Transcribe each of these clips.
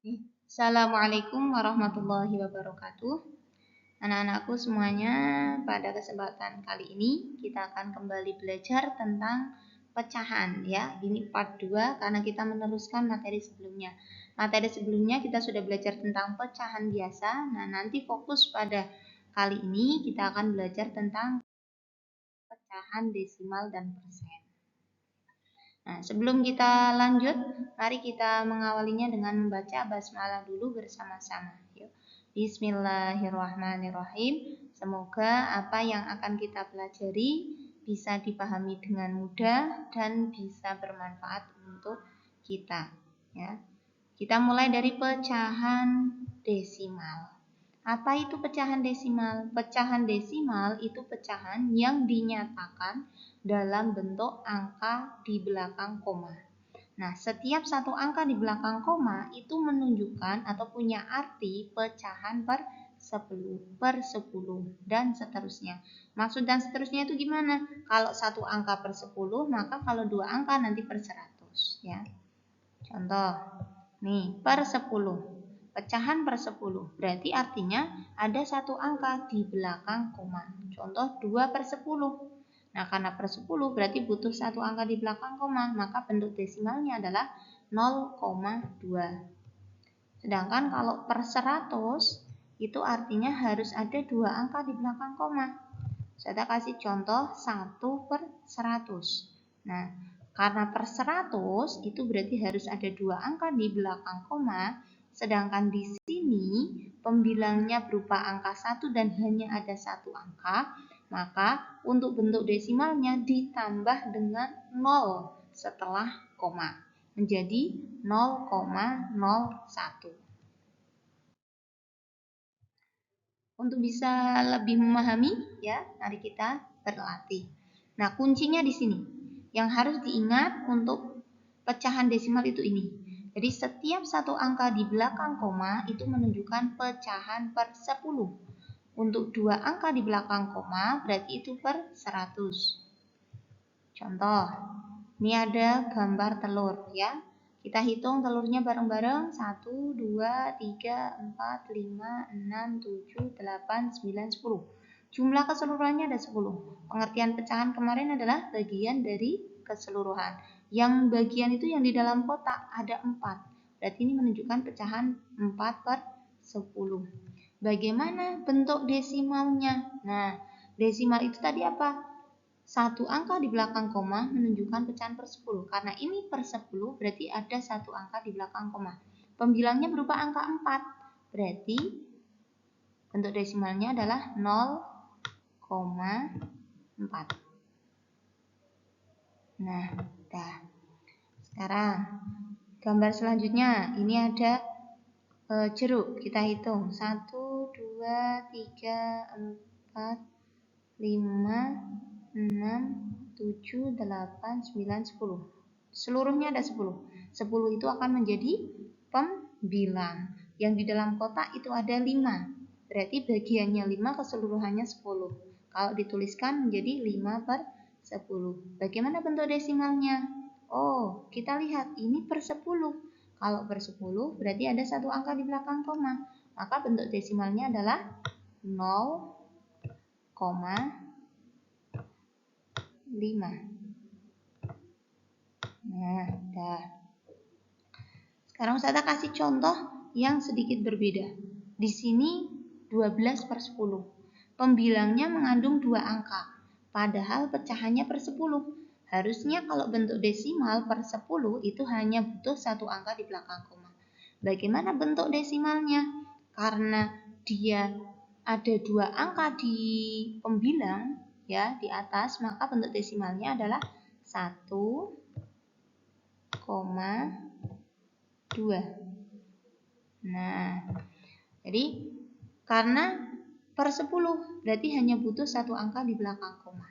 Assalamualaikum warahmatullahi wabarakatuh. Anak-anakku semuanya, pada kesempatan kali ini kita akan kembali belajar tentang pecahan ya. Ini part 2 karena kita meneruskan materi sebelumnya. Materi sebelumnya kita sudah belajar tentang pecahan biasa. Nah, nanti fokus pada kali ini kita akan belajar tentang pecahan desimal dan persen. Nah, sebelum kita lanjut, mari kita mengawalinya dengan membaca basmalah dulu bersama-sama. Yuk. Bismillahirrahmanirrahim. Semoga apa yang akan kita pelajari bisa dipahami dengan mudah dan bisa bermanfaat untuk kita. Ya. Kita mulai dari pecahan desimal. Apa itu pecahan desimal? Pecahan desimal itu pecahan yang dinyatakan dalam bentuk angka di belakang koma. Nah, setiap satu angka di belakang koma itu menunjukkan atau punya arti pecahan per 10 dan seterusnya. Maksud dan seterusnya itu gimana? Kalau satu angka per 10, maka kalau dua angka nanti per 100 ya. Contoh, nih per 10. Pecahan per 10 berarti artinya ada satu angka di belakang koma. Contoh 2 per 10. Nah, karena per 10 berarti butuh satu angka di belakang koma, maka bentuk desimalnya adalah 0,2. Sedangkan kalau per 100 itu artinya harus ada dua angka di belakang koma. Saya kasih contoh 1 per 100. Nah, karena per 100 itu berarti harus ada dua angka di belakang koma. Sedangkan di sini pembilangnya berupa angka 1 dan hanya ada satu angka, maka untuk bentuk desimalnya ditambah dengan 0 setelah koma menjadi 0,01. Untuk bisa lebih memahami ya, mari kita berlatih. Nah, kuncinya di sini. Yang harus diingat untuk pecahan desimal itu ini. Jadi setiap satu angka di belakang koma itu menunjukkan pecahan per 10. Untuk dua angka di belakang koma berarti itu per 100. Contoh, ini ada gambar telur ya. Kita hitung telurnya bareng-bareng. 1, 2, 3, 4, 5, 6, 7, 8, 9, 10. Jumlah keseluruhannya ada 10. Pengertian pecahan kemarin adalah bagian dari keseluruhan. Yang bagian itu yang di dalam kotak ada 4. Berarti ini menunjukkan pecahan 4 per 10. Bagaimana bentuk desimalnya? Nah, desimal itu tadi apa? Satu angka di belakang koma menunjukkan pecahan per 10. Karena ini per 10 berarti ada satu angka di belakang koma. Pembilangnya berupa angka 4. Berarti bentuk desimalnya adalah 0,4. Nah, dah. Sekarang gambar selanjutnya, ini ada jeruk. Kita hitung 1, 2, 3, 4, 5, 6, 7, 8, 9, 10. Seluruhnya ada 10. 10 itu akan menjadi pembilang. Yang di dalam kotak itu ada 5. Berarti bagiannya 5, keseluruhannya 10. Kalau dituliskan menjadi 5 per 10. Bagaimana bentuk desimalnya? Oh, kita lihat ini per 10. Kalau per 10 berarti ada satu angka di belakang koma. Maka bentuk desimalnya adalah 0,5. Nah, dah. Sekarang saya kasih contoh yang sedikit berbeda. Di sini 12 per 10. Pembilangnya mengandung dua angka. Padahal pecahannya per 10. Harusnya kalau bentuk desimal per 10 itu hanya butuh satu angka di belakang koma. Bagaimana bentuk desimalnya? Karena dia ada dua angka di pembilang ya di atas, maka bentuk desimalnya adalah 1,2. Nah, jadi karena per 10 berarti hanya butuh satu angka di belakang koma.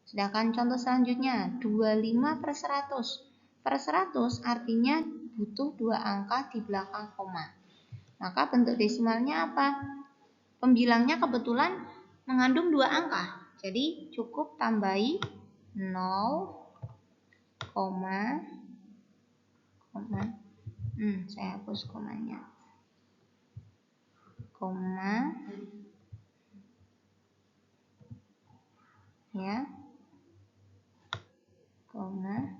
Sedangkan contoh selanjutnya 25 per 100. Per 100 artinya butuh dua angka di belakang koma. Maka bentuk desimalnya apa? Pembilangnya kebetulan mengandung dua angka. Jadi cukup tambahi 0,2. Saya hapus komanya. Koma, ya, koma,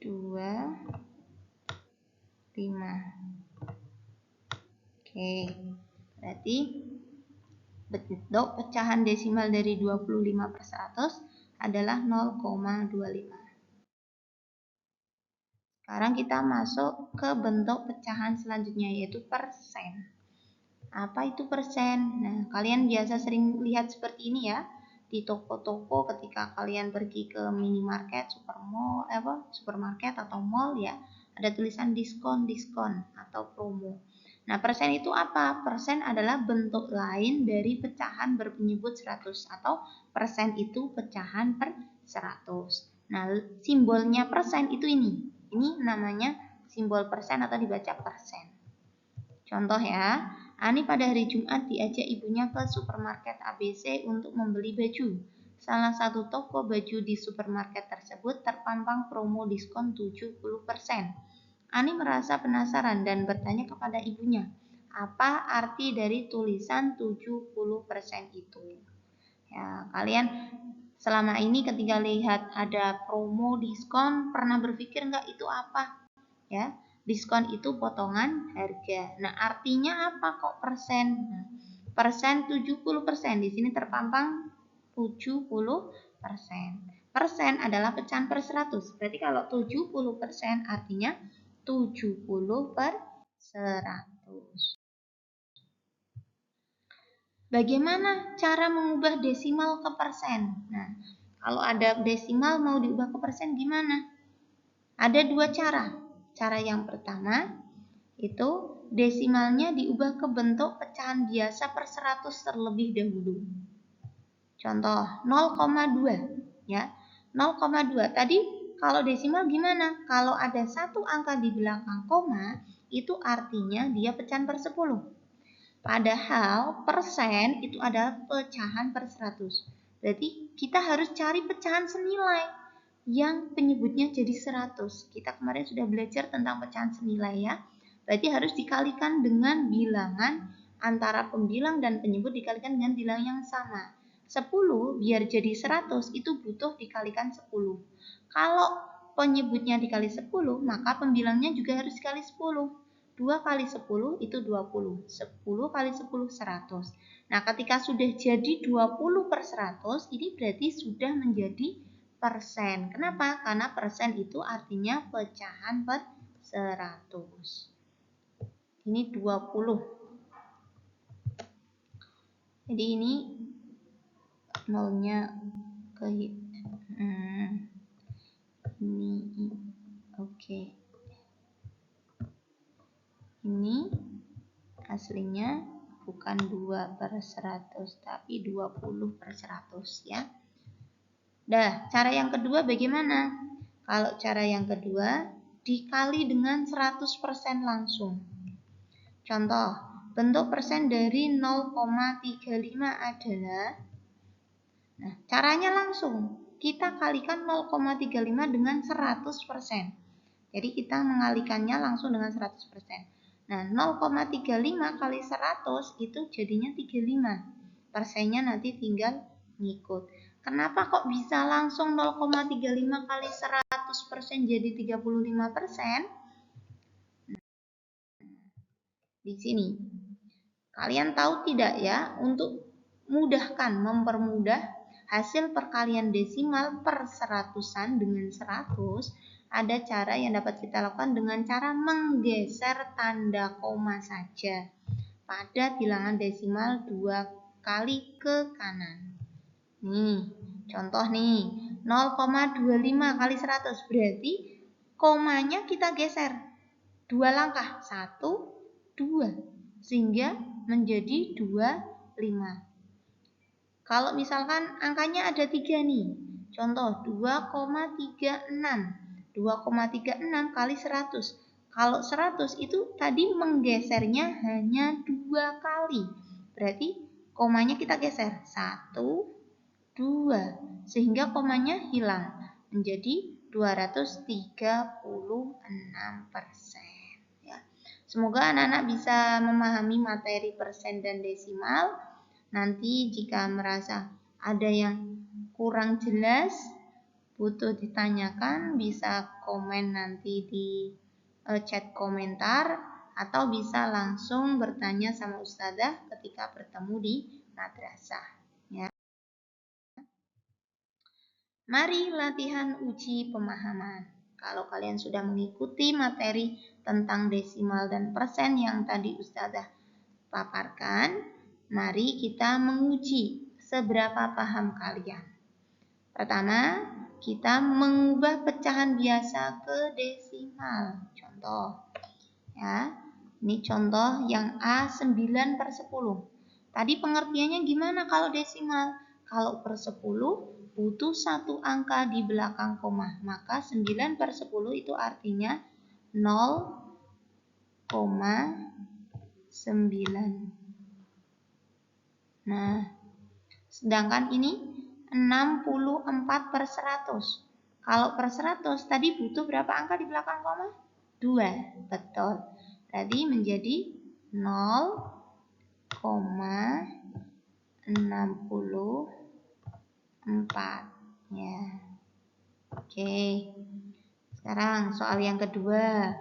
25. Oke, berarti bentuk pecahan desimal dari 25/100 adalah 0,25. Sekarang kita masuk ke bentuk pecahan selanjutnya, yaitu persen. Apa itu persen? Nah, kalian biasa sering lihat seperti ini ya, di toko-toko ketika kalian pergi ke minimarket, supermarket atau mall ya, ada tulisan diskon atau promo. Nah, persen itu apa? Persen adalah bentuk lain dari pecahan berpenyebut 100 atau persen itu pecahan per 100. Nah, simbolnya persen itu ini. Ini namanya simbol persen atau dibaca persen. Contoh ya, Ani pada hari Jumat diajak ibunya ke supermarket ABC untuk membeli baju. Salah satu toko baju di supermarket tersebut terpampang promo diskon 70%. Ani merasa penasaran dan bertanya kepada ibunya, apa arti dari tulisan 70% itu? Ya, kalian selama ini ketika lihat ada promo diskon pernah berpikir nggak itu apa? Ya, diskon itu potongan harga. Nah, artinya apa kok persen? Nah, persen 70%. Di sini terpampang 70%. Persen adalah pecahan per 100. Berarti kalau 70% artinya 70 per 100. Bagaimana cara mengubah desimal ke persen? Nah, kalau ada desimal mau diubah ke persen gimana? Ada dua cara. Cara yang pertama itu desimalnya diubah ke bentuk pecahan biasa per 100 terlebih dahulu. Contoh 0,2 ya. 0,2 tadi kalau desimal gimana? Kalau ada satu angka di belakang koma itu artinya dia pecahan per 10. Padahal persen itu adalah pecahan per 100. Berarti kita harus cari pecahan senilai yang penyebutnya jadi 100. Kita kemarin sudah belajar tentang pecahan senilai ya. Berarti harus dikalikan dengan bilangan antara pembilang dan penyebut dikalikan dengan bilangan yang sama. 10 biar jadi 100 itu butuh dikalikan 10. Kalau penyebutnya dikali 10 maka pembilangnya juga harus dikali 10. 2 kali 10 itu 20. 10 kali 10 100. Nah, ketika sudah jadi 20 per 100, ini berarti sudah menjadi persen. Kenapa? Karena persen itu artinya pecahan per 100. Ini 20. Jadi ini nolnya ke ini oke. Ini aslinya bukan 2 per 100 tapi 20 per 100 ya. Nah, cara yang kedua bagaimana? Kalau cara yang kedua dikali dengan 100% langsung. Contoh, bentuk persen dari 0,35 adalah, nah caranya langsung. Kita kalikan 0,35 dengan 100%. Jadi kita mengalikannya langsung dengan 100%. Nah, 0,35 kali 100 itu jadinya 35. Persennya nanti tinggal ngikut. Kenapa kok bisa langsung 0,35 kali 100% jadi 35%? Di sini. Kalian tahu tidak ya, untuk mempermudah hasil perkalian desimal per seratusan dengan 100, ada cara yang dapat kita lakukan dengan cara menggeser tanda koma saja pada bilangan desimal 2 kali ke kanan. Nih, contoh nih, 0,25 kali 100 berarti komanya kita geser 2 langkah, 1, 2, sehingga menjadi 25. Kalau misalkan angkanya ada 3 nih, contoh 2,36. 2,36 kali 100. Kalau 100 itu tadi menggesernya hanya 2 kali. Berarti komanya kita geser 1, 2. Sehingga komanya hilang menjadi 236. Ya. Semoga anak-anak bisa memahami materi persen dan desimal. Nanti jika merasa ada yang kurang jelas, butuh ditanyakan, bisa komen nanti di chat komentar atau bisa langsung bertanya sama Ustadzah ketika bertemu di madrasah. Ya. Mari latihan uji pemahaman. Kalau kalian sudah mengikuti materi tentang desimal dan persen yang tadi Ustadzah paparkan, mari kita menguji seberapa paham kalian. Pertama, kita mengubah pecahan biasa ke desimal. Contoh, ya, ini contoh yang A 9/10. Tadi pengertiannya gimana kalau desimal? Kalau per 10 butuh satu angka di belakang koma, maka 9/10 itu artinya 0,9. Nah, sedangkan ini 64/100. Kalau per 100 tadi butuh berapa angka di belakang koma? 2, betul. Berarti menjadi 0,64. Ya. Oke. Sekarang soal yang kedua.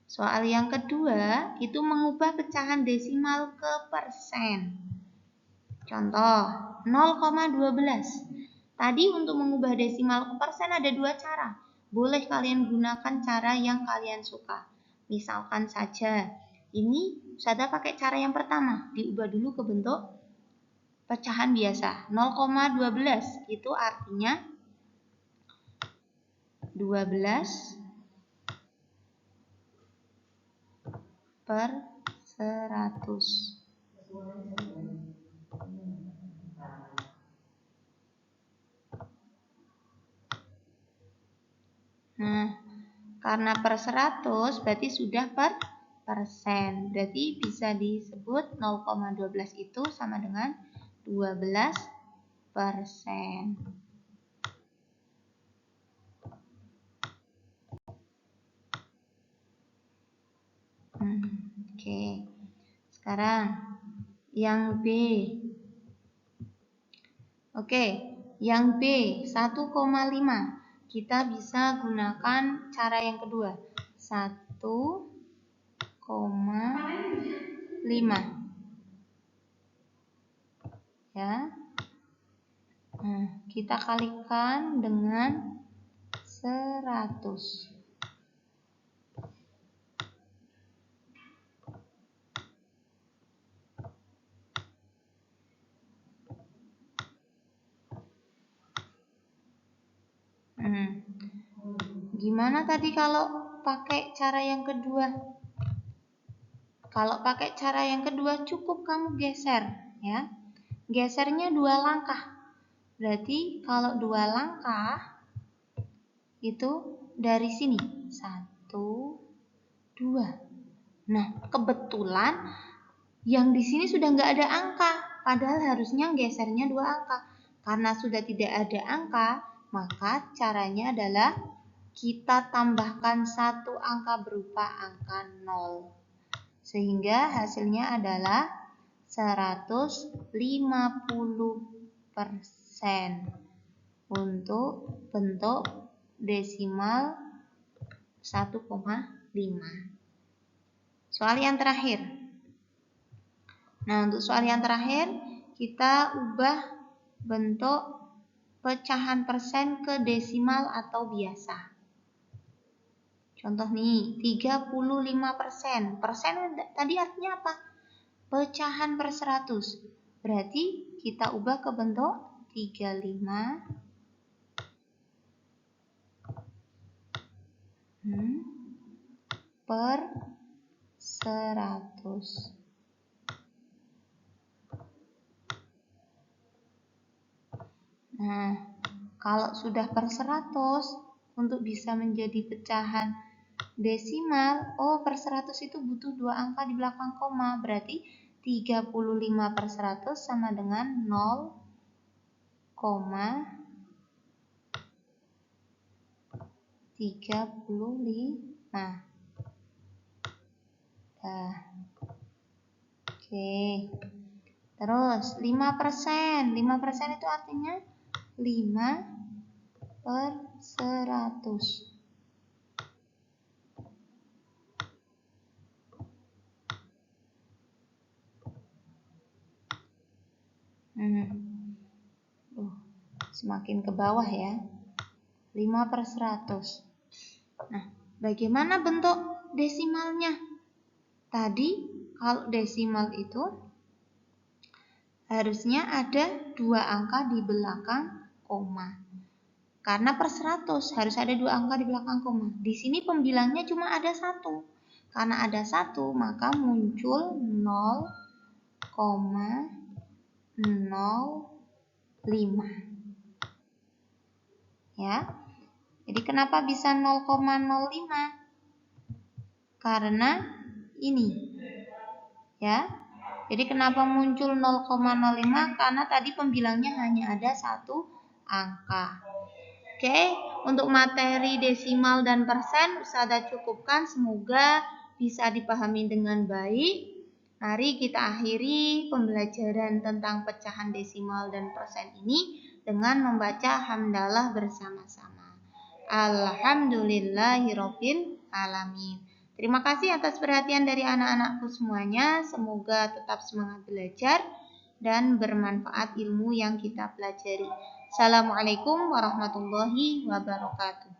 Soal yang kedua itu mengubah pecahan desimal ke persen. Contoh 0,12. Tadi untuk mengubah desimal ke persen ada dua cara. Boleh kalian gunakan cara yang kalian suka. Misalkan saja, ini Ustadzah pakai cara yang pertama, diubah dulu ke bentuk pecahan biasa. 0,12 itu artinya 12/100. Nah, karena per 100 berarti sudah per persen. Berarti bisa disebut 0,12 itu sama dengan 12%. Oke. Sekarang yang B. Oke, yang B 1,5. Kita bisa gunakan cara yang kedua. 1,5. Ya. Nah, kita kalikan dengan 100. Gimana tadi kalau pakai cara yang kedua? Kalau pakai cara yang kedua cukup kamu geser, ya. Gesernya 2 langkah. Berarti kalau 2 langkah itu dari sini 1, 2. Nah, kebetulan yang di sini sudah nggak ada angka, padahal harusnya gesernya 2 angka. Karena sudah tidak ada angka, maka caranya adalah kita tambahkan 1 angka berupa angka 0. Sehingga hasilnya adalah 150% untuk bentuk desimal 1,5. Soal yang terakhir. Nah, untuk soal yang terakhir kita ubah bentuk pecahan persen ke desimal atau biasa. Contoh nih, 35%. Persen tadi artinya apa? Pecahan per 100. Berarti kita ubah ke bentuk 35 per 100. Nah, kalau sudah per 100, untuk bisa menjadi pecahan desimal, per 100 itu butuh 2 angka di belakang koma. Berarti 35 per 100 sama dengan 0,35. Nah, oke. Terus 5%. 5% itu artinya 5/100. Semakin ke bawah ya. 5/100. Nah, bagaimana bentuk desimalnya? Tadi kalau desimal itu harusnya ada 2 angka di belakang koma. Karena per 100 harus ada 2 angka di belakang koma. Di sini pembilangnya cuma ada 1. Karena ada 1 maka muncul 0,05. Ya. Jadi kenapa bisa 0,05? Karena ini. Ya. Jadi kenapa muncul 0,05? Karena tadi pembilangnya hanya ada 1 angka. Oke, untuk materi desimal dan persen Ustazah cukupkan, semoga bisa dipahami dengan baik. Mari kita akhiri pembelajaran tentang pecahan desimal dan persen ini dengan membaca hamdalah bersama-sama. Alhamdulillahirabbil alamin. Terima kasih atas perhatian dari anak-anakku semuanya. Semoga tetap semangat belajar dan bermanfaat ilmu yang kita pelajari. Assalamualaikum warahmatullahi wabarakatuh.